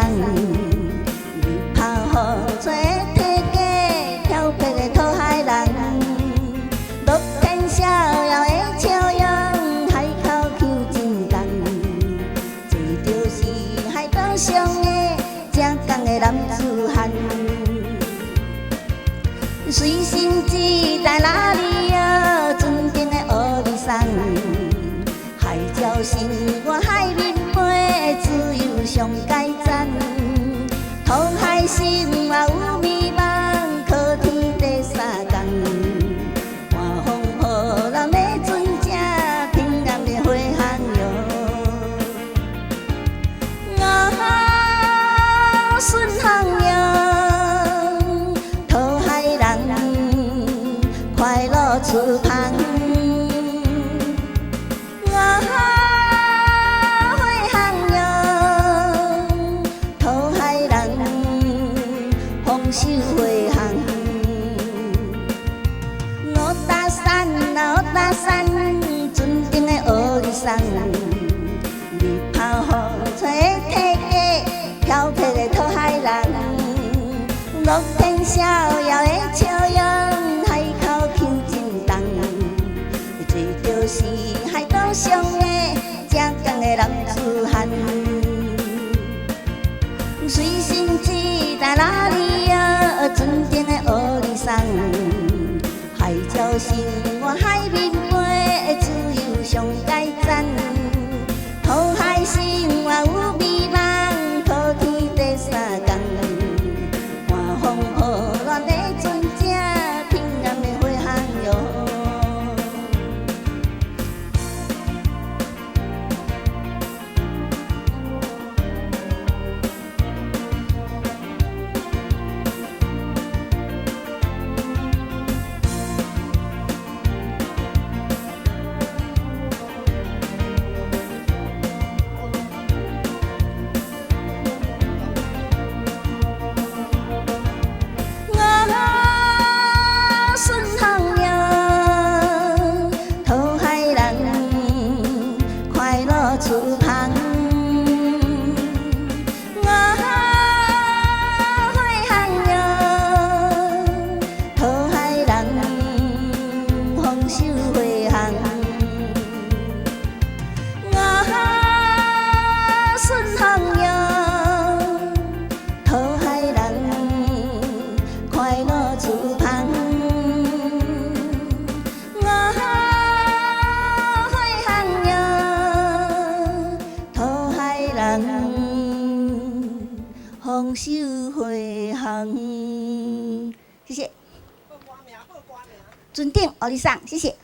日抛雨吹体价，漂泊的讨海人。乐天逍遥的笑容，海口腔真重。坐着是海岛上的正港的男子汉。随心只在哪里哟？船顶的乌里送，海鸟是我海面飞，自由上界赞。讨海生活有美梦，靠天地三共。寒风雨浪的船只，平安的回航哟。我顺航哟，讨海人快乐出航。手回航，五大山啊五大山，船顶的乌里送，日抛雨吹体价，漂泊的讨海人。乐天逍遥的笑容，海口腔真重。坐着是海岛上的正港的男子汉。随心只在哪里？船顶的乌里送，海鸟是我海面飞，自由上界赞。讨海生活有美梦，靠天地三共。寒风雨浪的船只，平安的回航哟。出航，我回航哟，讨海人丰收回航，我顺航哟，讨海人快乐出航。丰收回航，谢谢。船顶，我哩送，谢谢。